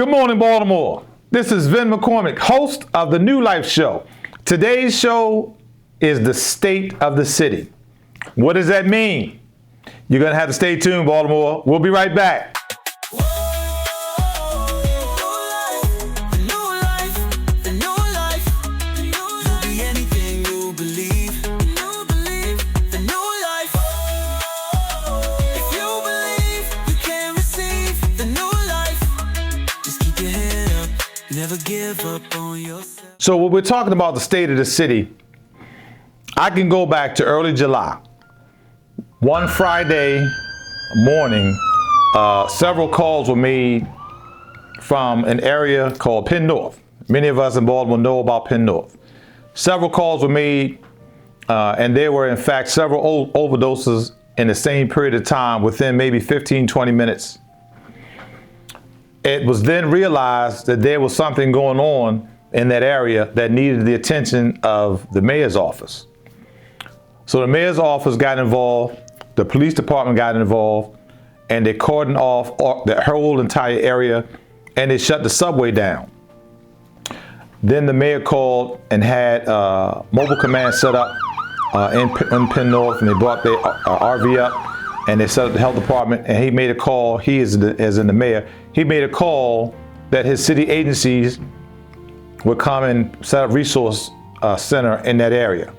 Good morning, Baltimore. This is Venn McCormick, host of the New Life Show. Today's show is the state of the city. What does that mean? You're going to have to stay tuned, Baltimore. We'll be right back. So when we're talking about the state of the city, I can go back to early July. One Friday morning, several calls were made from an area called Penn North. Many of us in Baltimore know about Penn North. Several calls were made, and there were in fact several overdoses in the same period of time within maybe 15, 20 minutes. It was then realized that there was something going on in that area that needed the attention of the mayor's office. So the mayor's office got involved, the police department got involved, and they cordoned off the whole entire area, and they shut the subway down. Then the mayor called and had mobile command set up in Penn North, and they brought their RV up, and they set up the health department, and he made a call, as in the mayor, he made a call that his city agencies would come and set up resource center in that area.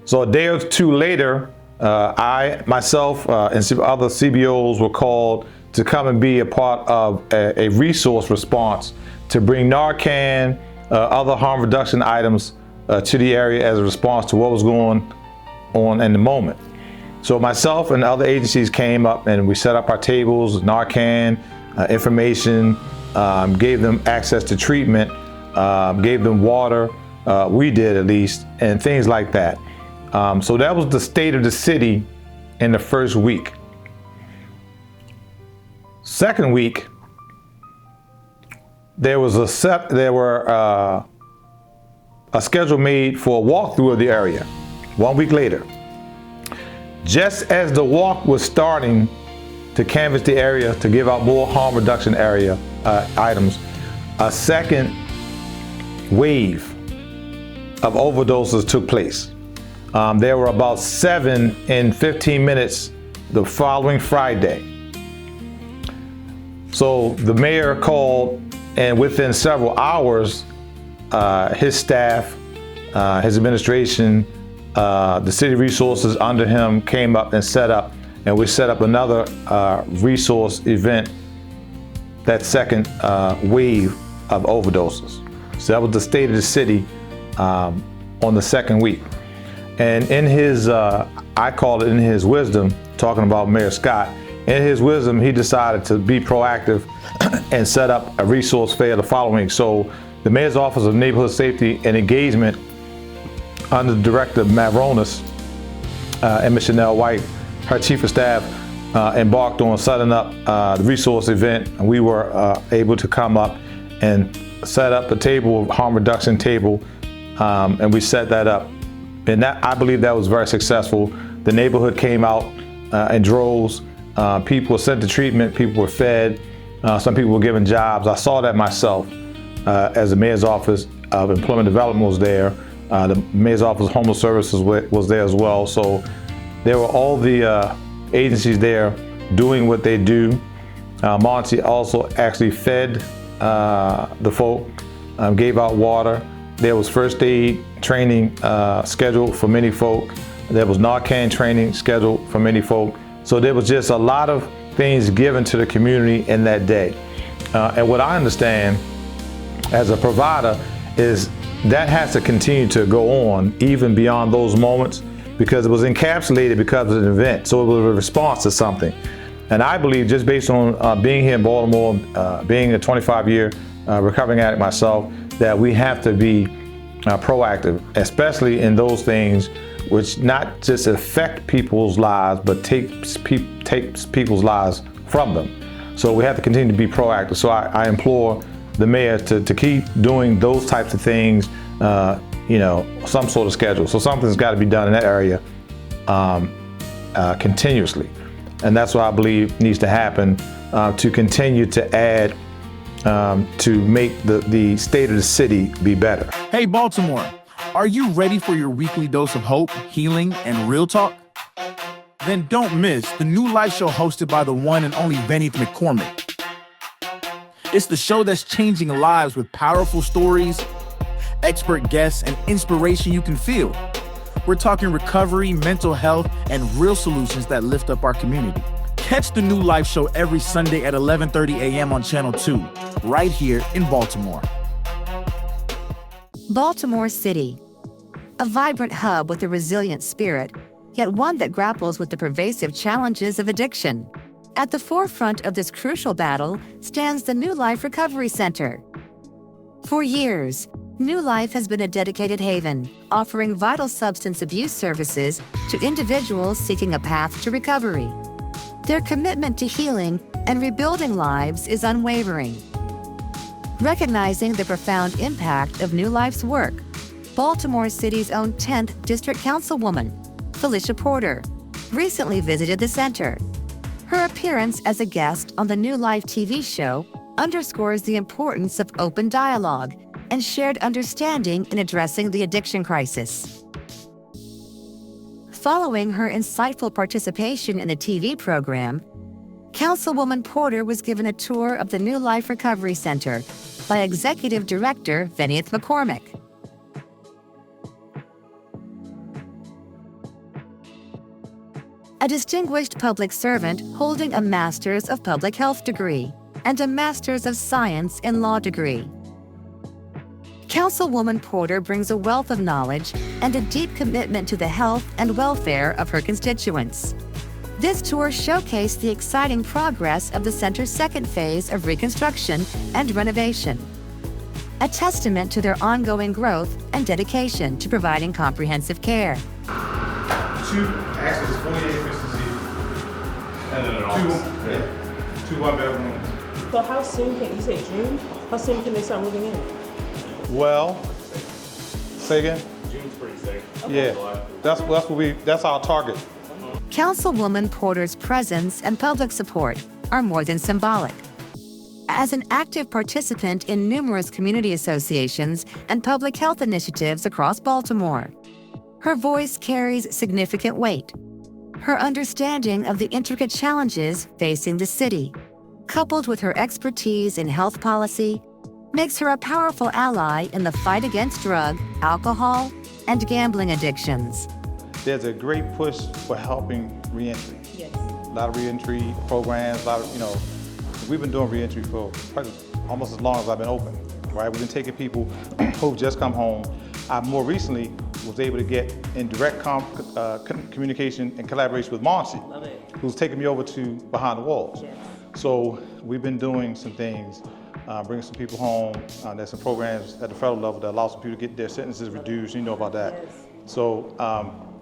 So a day or two later, I, myself, and some other CBOs were called to come and be a part of a resource response to bring Narcan, other harm reduction items to the area as a response to what was going on in the moment. So myself and other agencies came up and we set up our tables, Narcan, information, gave them access to treatment, gave them water, we did at least, and things like that. So that was the state of the city in the first week. Second week, there was a schedule made for a walkthrough of the area. 1 week later, just as the walk was starting to canvass the area to give out more harm reduction area items, a second wave of overdoses took place. There were about 7 in 15 minutes the following Friday. So the mayor called, and within several hours, his staff, his administration, the city resources under him came up and set up, and we set up another resource event, that second wave of overdoses. So that was the state of the city on the second week. And in his, I call it in his wisdom, talking about Mayor Scott, in his wisdom, he decided to be proactive and set up a resource fair the following week. So the Mayor's Office of Neighborhood Safety and Engagement, under Director Mavronis and Ms. Chanel White, her chief of staff, embarked on setting up the resource event. And we were able to come up and set up a table, harm reduction table, and we set that up. And that, I believe that was very successful. The neighborhood came out in droves. People were sent to treatment, people were fed, some people were given jobs. I saw that myself as the Mayor's Office of Employment Development was there. The Mayor's Office of Homeless Services was there as well. So there were all the agencies there doing what they do. Monty also actually fed the folk, gave out water. There was first aid training scheduled for many folk. There was Narcan training scheduled for many folk. So there was just a lot of things given to the community in that day. And what I understand as a provider is that has to continue to go on even beyond those moments, because it was encapsulated because of an event. So it was a response to something. And I believe, just based on being here in Baltimore, being a 25-year recovering addict myself, that we have to be proactive, especially in those things which not just affect people's lives, but takes people's lives from them. So we have to continue to be proactive. So I implore the mayor to keep doing those types of things, some sort of schedule. So something's got to be done in that area continuously. And that's what I believe needs to happen to continue to add to make the state of the city be better. Hey, Baltimore, are you ready for your weekly dose of hope, healing, and real talk? Then don't miss the new live show hosted by the one and only Venn McCormick. It's the show that's changing lives with powerful stories, expert guests, and inspiration you can feel. We're talking recovery, mental health, and real solutions that lift up our community. Catch the new live show every Sunday at 11:30 a.m. on Channel 2, right here in Baltimore. Baltimore City, a vibrant hub with a resilient spirit, yet one that grapples with the pervasive challenges of addiction. At the forefront of this crucial battle stands the New Life Recovery Center. For years, New Life has been a dedicated haven, offering vital substance abuse services to individuals seeking a path to recovery. Their commitment to healing and rebuilding lives is unwavering. Recognizing the profound impact of New Life's work, Baltimore City's own 10th District Councilwoman, Felicia Porter, recently visited the center. Her appearance as a guest on the New Life TV show underscores the importance of open dialogue and shared understanding in addressing the addiction crisis. Following her insightful participation in the TV program, Councilwoman Porter was given a tour of the New Life Recovery Center by Executive Director Venn McCormick. A distinguished public servant holding a Master's of Public Health degree and a Master's of Science in Law degree. Councilwoman Porter brings a wealth of knowledge and a deep commitment to the health and welfare of her constituents. This tour showcased the exciting progress of the center's second phase of reconstruction and renovation, a testament to their ongoing growth and dedication to providing comprehensive care. Actually, it's 48 efficiency. And then an office. Two one-bedrooms. So how soon can, you say June? How soon can they start moving in? Well, say again? June's pretty safe. Yeah, that's our target. Councilwoman Porter's presence and public support are more than symbolic. As an active participant in numerous community associations and public health initiatives across Baltimore, her voice carries significant weight. Her understanding of the intricate challenges facing the city, coupled with her expertise in health policy, makes her a powerful ally in the fight against drug, alcohol, and gambling addictions. There's a great push for helping reentry. Yes. A lot of reentry programs, we've been doing reentry for probably almost as long as I've been open, right? We've been taking people who've just come home. I more recently was able to get in direct communication and collaboration with Marcy, who's taken me over to Behind the Walls. Yes. So we've been doing some things, bringing some people home. There's some programs at the federal level that allow some people to get their sentences reduced. You know about that. Yes. So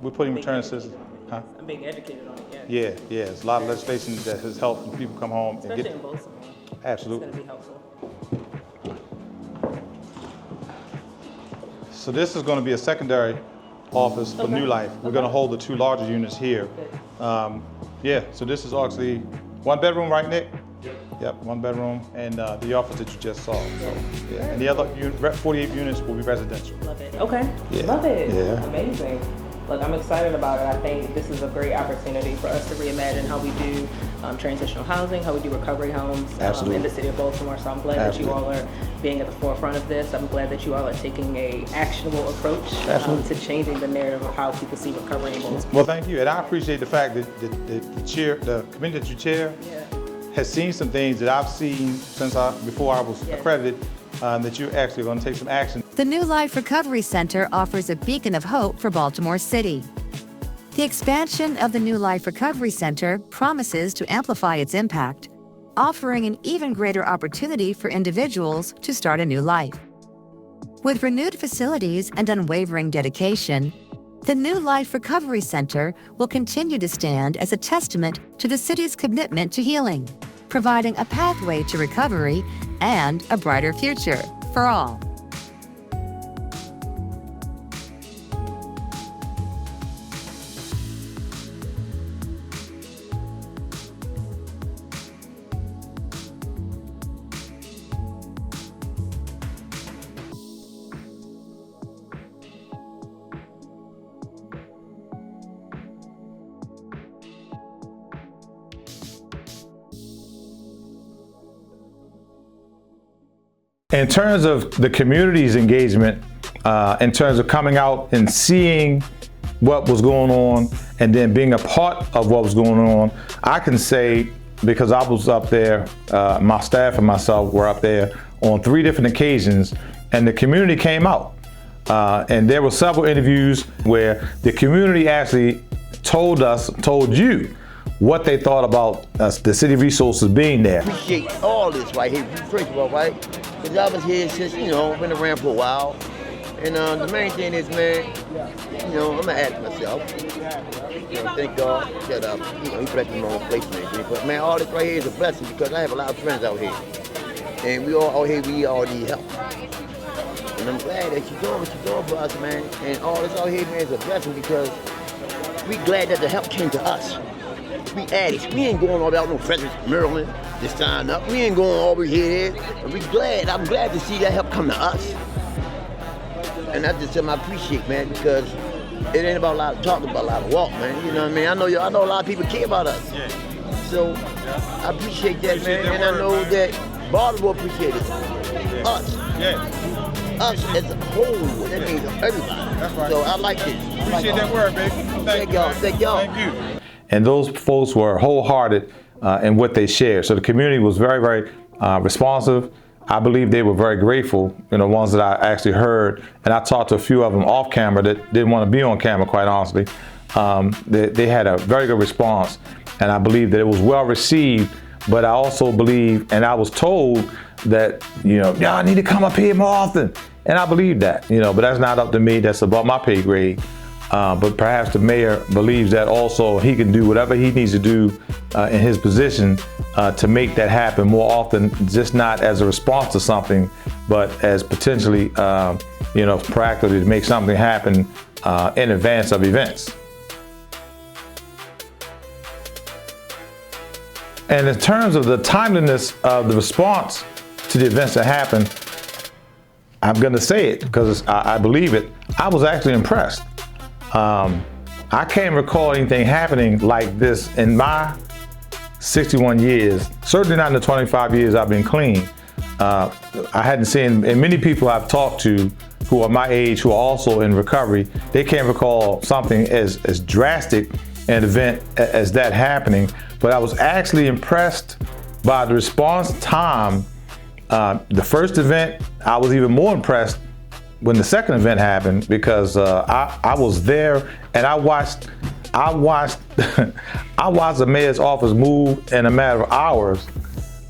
we're putting return systems. Huh? I'm being educated on it, yeah. Yeah. There's a lot of legislation that has helped when people come home and Especially get. in Baltimore. Absolutely. It's gonna be helpful. So this is going to be a secondary office for New Life. We're going to hold the two larger units here. So this is actually one bedroom, right, Nick? Yep, one bedroom, and the office that you just saw. So, yeah. And the other 48 units will be residential. Love it. Okay. Yeah. Love it. Yeah. Amazing. Look, I'm excited about it. I think this is a great opportunity for us to reimagine how we do transitional housing, how we do recovery homes in the city of Baltimore. So I'm glad that you all are being at the forefront of this. I'm glad that you all are taking a actionable approach to changing the narrative of how people see recovery in Baltimore. Well, thank you, and I appreciate the fact that the committee that you chair has seen some things that I've seen before I was accredited. That you're actually going to take some action. The New Life Recovery Center offers a beacon of hope for Baltimore City. The expansion of the New Life Recovery Center promises to amplify its impact, offering an even greater opportunity for individuals to start a new life. With renewed facilities and unwavering dedication, the New Life Recovery Center will continue to stand as a testament to the city's commitment to healing, providing a pathway to recovery and a brighter future for all. In terms of the community's engagement, in terms of coming out and seeing what was going on and then being a part of what was going on, I can say, because I was up there, my staff and myself were up there on 3 different occasions, and the community came out. And there were several interviews where the community actually told you what they thought about the city resources being there. Appreciate all this right here, first of all, right? Because I was here since, been around for a while. And the main thing is, man, I'm gonna ask myself, thank God that, he blessed me in my own place and everything. But man, all this right here is a blessing because I have a lot of friends out here. And we all out here, we all need help. And I'm glad that you're doing what you're doing for us, man. And all this out here, man, is a blessing because we glad that the help came to us. We addicts. We ain't going all out no Frederick, Maryland to sign up. We ain't going over here. And I'm glad to see that help come to us. And that's just something I appreciate, man, because it ain't about a lot of talk, about a lot of walk, man. You know what I mean? I know a lot of people care about us. Yeah. So I appreciate that, man. And I know that Baltimore appreciates it. Yeah. Us. Yeah. Us as a whole. That means everybody. That's right. So I like this. Appreciate that word, baby. Thank y'all. Thank y'all. Thank you. And those folks were wholehearted in what they shared. So the community was very, very responsive. I believe they were very grateful, ones that I actually heard. And I talked to a few of them off camera that didn't want to be on camera, quite honestly. They had a very good response. And I believe that it was well received. But I also believe, and I was told that, y'all need to come up here more often. And I believe that, but that's not up to me. That's above my pay grade. But perhaps the mayor believes that also he can do whatever he needs to do in his position to make that happen more often, just not as a response to something, but as potentially, proactively to make something happen in advance of events. And in terms of the timeliness of the response to the events that happened, I'm going to say it because I believe it. I was actually impressed. I can't recall anything happening like this in my 61 years, certainly not in the 25 years I've been clean. I hadn't seen, and many people I've talked to who are my age, who are also in recovery, they can't recall something as drastic an event as that happening. But I was actually impressed by the response time. The first event, I was even more impressed when the second event happened because I was there and I watched the mayor's office move in a matter of hours,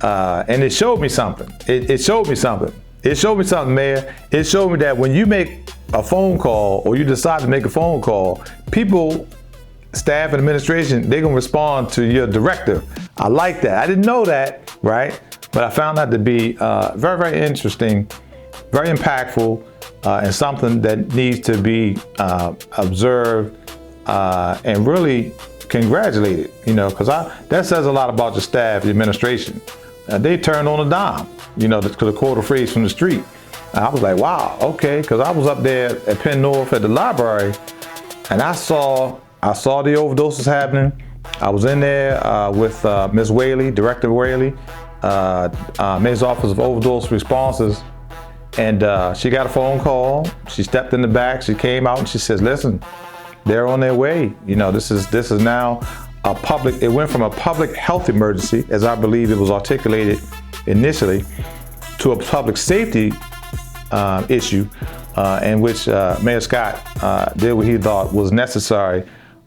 and it showed me something. It showed me something. It showed me something, Mayor. It showed me that when you make a phone call or you decide to make a phone call, people, staff and administration, they're gonna respond to your directive. I like that. I didn't know that, right? But I found that to be very, very interesting, very impactful, and something that needs to be observed and really congratulated, because that says a lot about the staff, the administration. They turned on a dime, to quote a phrase from the street. I was like, wow, okay, because I was up there at Penn North at the library, and I saw the overdoses happening. I was in there with Ms. Whaley, Director Whaley, Mayor's Office of Overdose Responses, and she got a phone call. She stepped in the back. She came out and she says, "Listen, they're on their way. This is now a public. It went from a public health emergency, as I believe it was articulated initially, to a public safety issue, in which Mayor Scott did what he thought was necessary,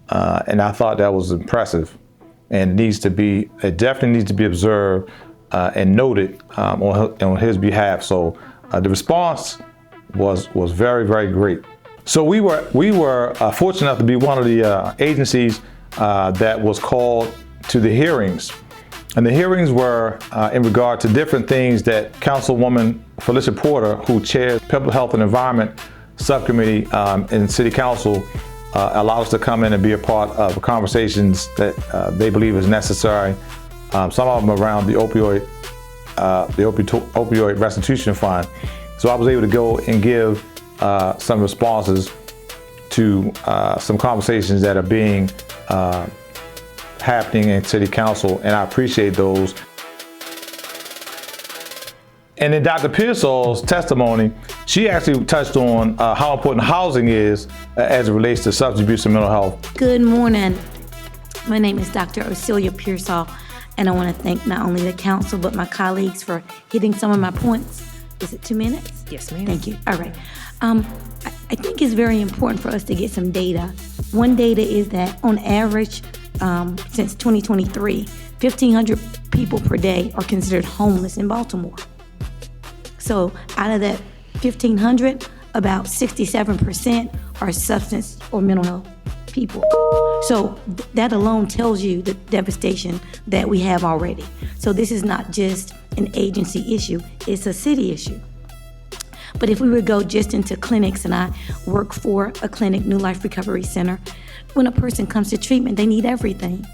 and I thought that was impressive, and it definitely needs to be observed and noted on his behalf. So the response was very, very great. So we were fortunate enough to be one of the agencies that was called to the hearings. And the hearings were in regard to different things that Councilwoman Felicia Porter, who chairs Public Health and Environment Subcommittee in City Council, allowed us to come in and be a part of conversations that they believe is necessary. Some of them around the opioid restitution fund. So I was able to go and give some responses to some conversations that are being happening in City Council, and I appreciate those. And in Dr. Pearsall's testimony, she actually touched on how important housing is as it relates to substance abuse and mental health. Good morning. My name is Dr. Ocelia Pearsall, and I want to thank not only the council but my colleagues for hitting some of my points. Is it 2 minutes? Yes, ma'am. Thank you. All right. I think it's very important for us to get some data. One data is that on average, since 2023, 1,500 people per day are considered homeless in Baltimore. So out of that 1,500, about 67% are substance or mental health people. So that alone tells you the devastation that we have already. So this is not just an agency issue, it's a city issue. But if we would go just into clinics, and I work for a clinic, New Life Recovery Center, when a person comes to treatment, they need everything.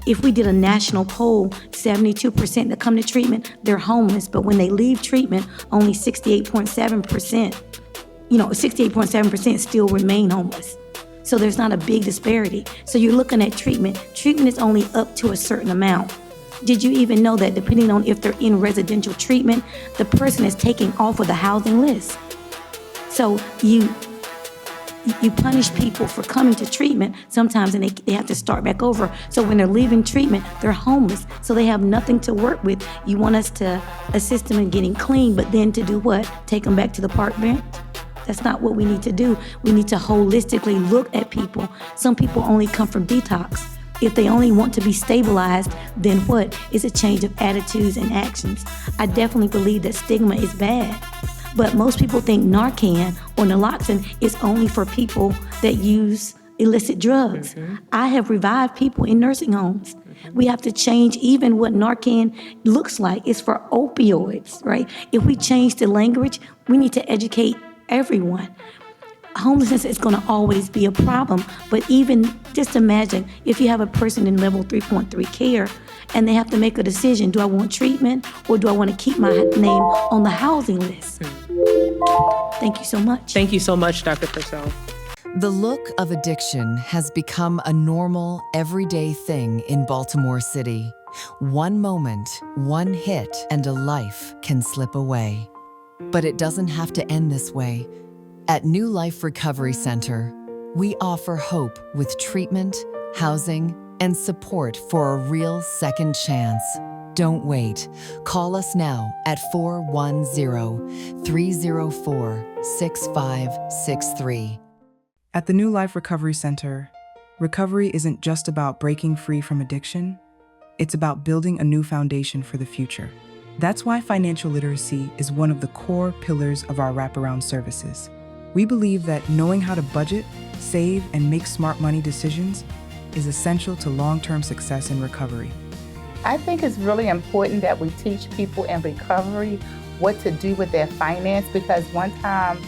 If we did a national poll, 72% that come to treatment, they're homeless, but when they leave treatment, only 68.7% still remain homeless. So there's not a big disparity. So you're looking at treatment. Treatment is only up to a certain amount. Did you even know that depending on if they're in residential treatment, the person is taking off of the housing list? So you punish people for coming to treatment sometimes, and they have to start back over. So when they're leaving treatment, they're homeless. So they have nothing to work with. You want us to assist them in getting clean, but then to do what? Take them back to the park bench? That's not what we need to do. We need to holistically look at people. Some people only come from detox. If they only want to be stabilized, then what? It's a change of attitudes and actions. I definitely believe that stigma is bad. But most people think Narcan or naloxone is only for people that use illicit drugs. I have revived people in nursing homes. We have to change even what Narcan looks like. It's for opioids, right? If we change the language, we need to educate everyone. Homelessness is going to always be a problem, but even just imagine if you have a person in level 3.3 care and they have to make a decision, do I want treatment or do I want to keep my name on the housing list? Thank you so much. Thank you so much, Dr. Purcell. The look of addiction has become a normal, everyday thing in Baltimore City. One moment, one hit, and a life can slip away. But it doesn't have to end this way. At New Life Recovery Center, we offer hope with treatment, housing, and support for a real second chance. Don't wait. Call us now at 410-304-6563. At the New Life Recovery Center, recovery isn't just about breaking free from addiction, it's about building a new foundation for the future. That's why financial literacy is one of the core pillars of our wraparound services. We believe that knowing how to budget, save, and make smart money decisions is essential to long-term success in recovery. I think it's really important that we teach people in recovery what to do with their finance, because one time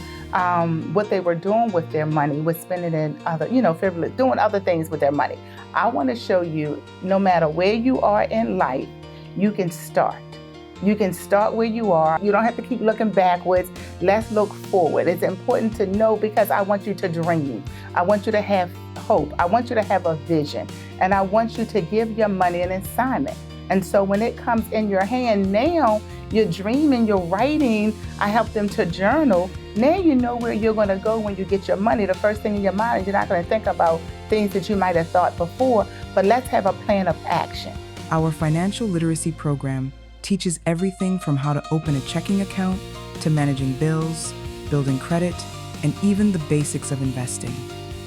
what they were doing with their money was spending it in other, frivolous, doing other things with their money. I want to show you, no matter where you are in life, you can start. You can start where you are. You don't have to keep looking backwards. Let's look forward. It's important to know, because I want you to dream. I want you to have hope. I want you to have a vision. And I want you to give your money an assignment. And so when it comes in your hand, now you're dreaming, you're writing. I help them to journal. Now you know where you're going to go when you get your money. The first thing in your mind, you're not going to think about things that you might have thought before, but let's have a plan of action. Our financial literacy program teaches everything from how to open a checking account to managing bills, building credit, and even the basics of investing.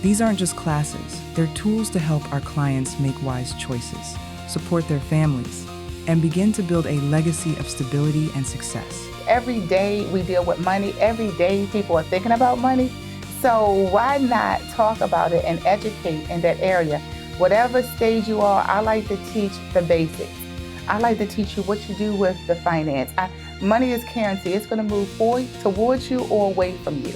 These aren't just classes, they're tools to help our clients make wise choices, support their families, and begin to build a legacy of stability and success. Every day we deal with money. Every day people are thinking about money. So why not talk about it and educate in that area? Whatever stage you are, I like to teach the basics. I like to teach you what you do with the finance. Money is currency. It's going to move forward towards you or away from you.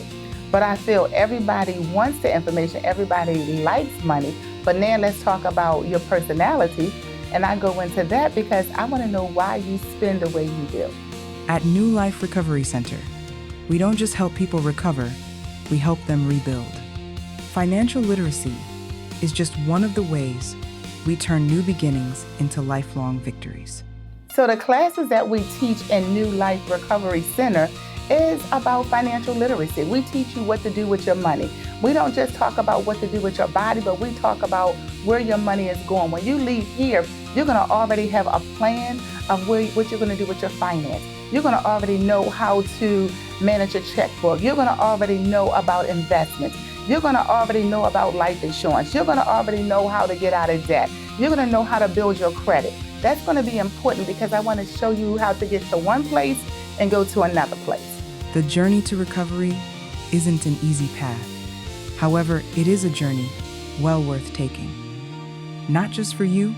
But I feel everybody wants the information. Everybody likes money. But now let's talk about your personality. And I go into that because I want to know why you spend the way you do. At New Life Recovery Center, we don't just help people recover, we help them rebuild. Financial literacy is just one of the ways we turn new beginnings into lifelong victories. So the classes that we teach in New Life Recovery Center is about financial literacy. We teach you what to do with your money. We don't just talk about what to do with your body, but we talk about where your money is going. When you leave here, you're gonna already have a plan of what you're gonna do with your finance. You're gonna already know how to manage a checkbook. You're gonna already know about investments. You're gonna already know about life insurance. You're gonna already know how to get out of debt. You're gonna know how to build your credit. That's gonna be important because I wanna show you how to get to one place and go to another place. The journey to recovery isn't an easy path. However, it is a journey well worth taking. Not just for you,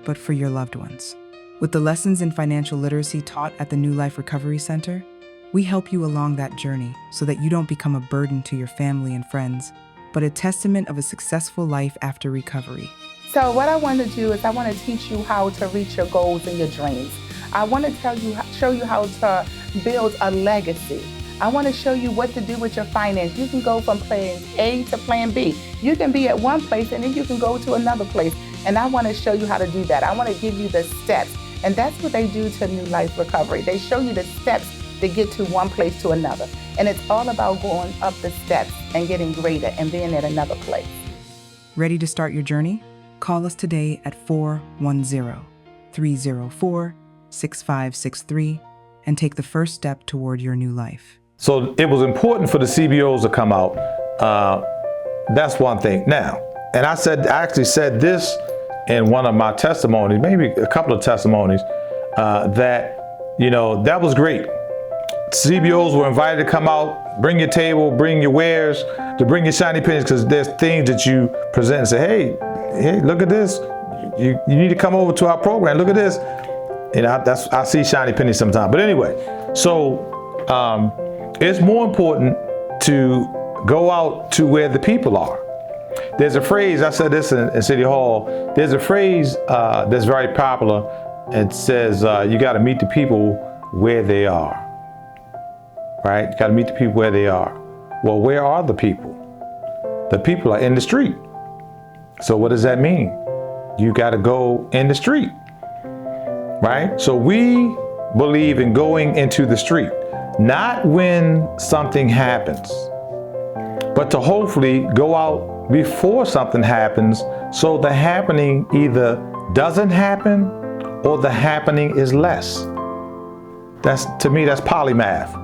but for your loved ones. With the lessons in financial literacy taught at the New Life Recovery Center, we help you along that journey so that you don't become a burden to your family and friends, but a testament of a successful life after recovery. So what I want to do is I want to teach you how to reach your goals and your dreams. I want to show you how to build a legacy. I want to show you what to do with your finance. You can go from plan A to plan B. You can be at one place and then you can go to another place. And I want to show you how to do that. I want to give you the steps. And that's what they do to New Life Recovery. They show you the steps to get to one place to another. And it's all about going up the steps and getting greater and being at another place. Ready to start your journey? Call us today at 410-304-6563 and take the first step toward your new life. So it was important for the CBOs to come out. That's one thing. Now, and I actually said this in one of my testimonies, maybe a couple of testimonies, that, that was great. CBOs were invited to come out, bring your table, bring your wares, to bring your shiny pennies, because there's things that you present and say, hey, look at this. You need to come over to our program. Look at this. I see shiny pennies sometimes. But anyway, so it's more important to go out to where the people are. There's a phrase, I said this in City Hall, there's a phrase that's very popular. It says, you got to meet the people where they are. Right? You got to meet the people where they are. Well, where are the people? The people are in the street. So what does that mean? You got to go in the street. Right? So we believe in going into the street, not when something happens, but to hopefully go out before something happens, so the happening either doesn't happen or the happening is less. To me, that's polymath.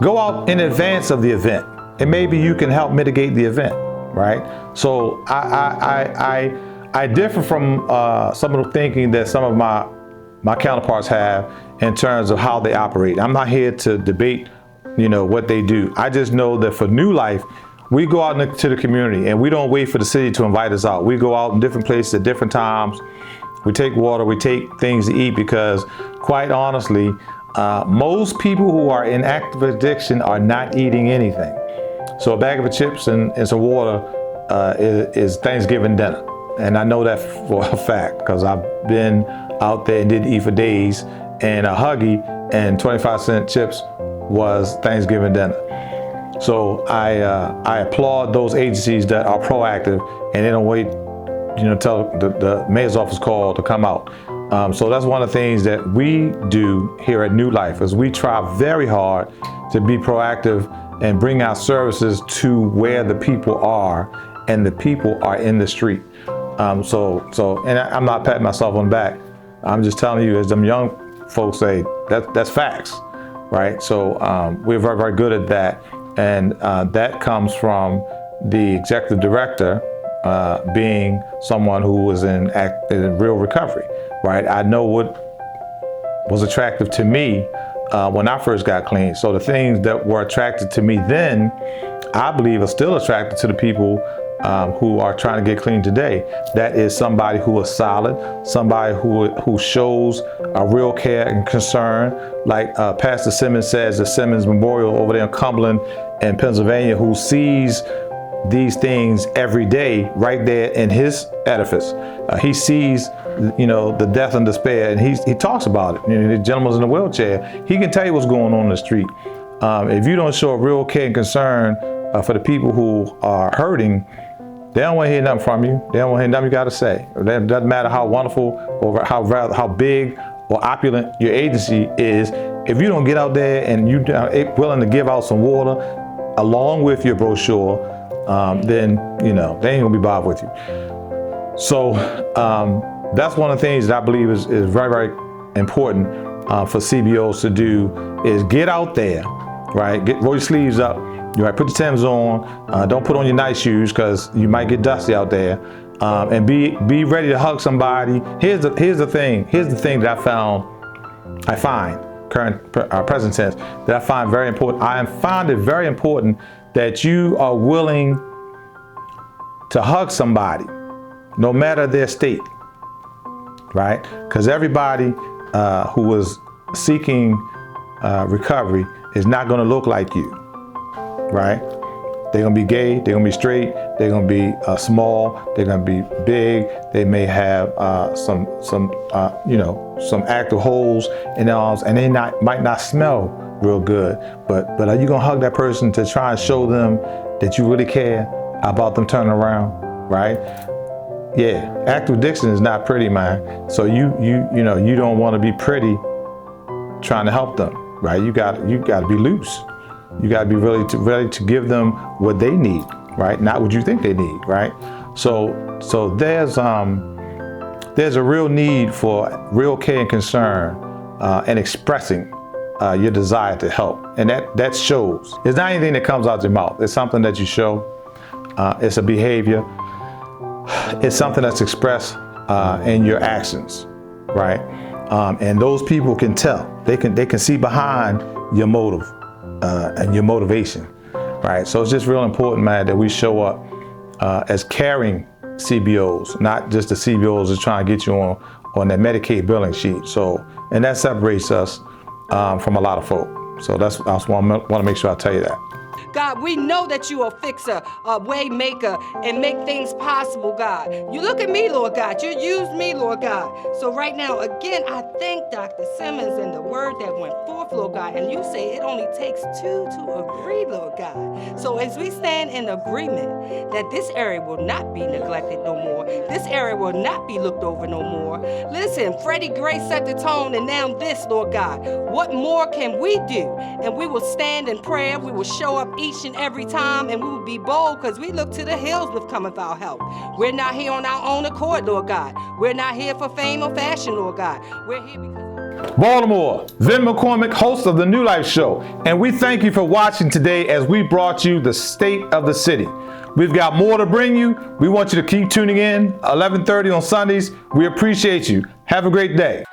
Go out in advance of the event, and maybe you can help mitigate the event, right? So I differ from some of the thinking that some of my counterparts have in terms of how they operate. I'm not here to debate, what they do. I just know that for New Life, we go out into the community and we don't wait for the city to invite us out. We go out in different places at different times. We take water, we take things to eat, because quite honestly, most people who are in active addiction are not eating anything. So a bag of chips and some water is Thanksgiving dinner. And I know that for a fact, because I've been out there and didn't eat for days, and a Huggy and 25-cent chips was Thanksgiving dinner. So I applaud those agencies that are proactive and they don't wait, till the mayor's office call to come out. So that's one of the things that we do here at New Life, is we try very hard to be proactive and bring our services to where the people are, and the people are in the street. And I'm not patting myself on the back. I'm just telling you, as them young folks say, that's facts, right? So we're very, very good at that. And that comes from the executive director being someone who was in real recovery, right? I know what was attractive to me when I first got clean. So the things that were attracted to me then, I believe are still attracted to the people who are trying to get clean today. That is somebody who is solid, somebody who shows a real care and concern, like Pastor Simmons says, the Simmons Memorial over there in Cumberland in Pennsylvania, who sees these things every day right there in his edifice. He sees, the death and despair, and he talks about it. The gentleman's in a wheelchair. He can tell you what's going on in the street. If you don't show a real care and concern for the people who are hurting, they don't want to hear nothing from you. They don't want to hear nothing you got to say. It doesn't matter how wonderful or how big or opulent your agency is, if you don't get out there and you are willing to give out some water along with your brochure, then they ain't gonna be bothered with you. So that's one of the things that I believe is very, very important for CBOs to do, is get out there, right? Roll your sleeves up, right? Put your Timbs on. Don't put on your nice shoes because you might get dusty out there. And be ready to hug somebody. Here's the thing that I find present tense that I find very important. I find it very important that you are willing to hug somebody, no matter their state, right? Because everybody who is seeking recovery is not going to look like you, right? They're going to be gay, they're going to be straight, they're going to be small, they're going to be big, they may have some active holes in their arms, and they might not smell real good, but are you going to hug that person to try and show them that you really care about them turning around, right? Yeah, active addiction is not pretty, man. So you don't want to be pretty trying to help them, right? You got to be loose. You got to be ready to give them what they need, right? Not what you think they need, right? So there's a real need for real care and concern and expressing your desire to help, and that shows. It's not anything that comes out your mouth. It's something that you show. It's a behavior. It's something that's expressed in your actions, right? And those people can tell. They can see behind your motive. And your motivation, right? So it's just real important, man, that we show up as caring CBOs, not just the CBOs that's trying to get you on that Medicaid billing sheet. So, and that separates us from a lot of folk. So I just want to make sure I tell you that. God, we know that you are a fixer, a way maker, and make things possible, God. You look at me, Lord God. You use me, Lord God. So right now, again, I thank Dr. Simmons and the word that went forth, Lord God. And you say it only takes two to agree, Lord God. So as we stand in agreement that this area will not be neglected no more, this area will not be looked over no more. Listen, Freddie Gray set the tone, and now this, Lord God. What more can we do? And we will stand in prayer. We will show up each and every time, and we will be bold because we look to the hills with cometh our help. We're not here on our own accord, Lord God. We're not here for fame or fashion, Lord God. We're here because... Baltimore, Venn McCormick, host of the New Life Show, and we thank you for watching today as we brought you the state of the city. We've got more to bring you. We want you to keep tuning in, 11:30 on Sundays. We appreciate you. Have a great day.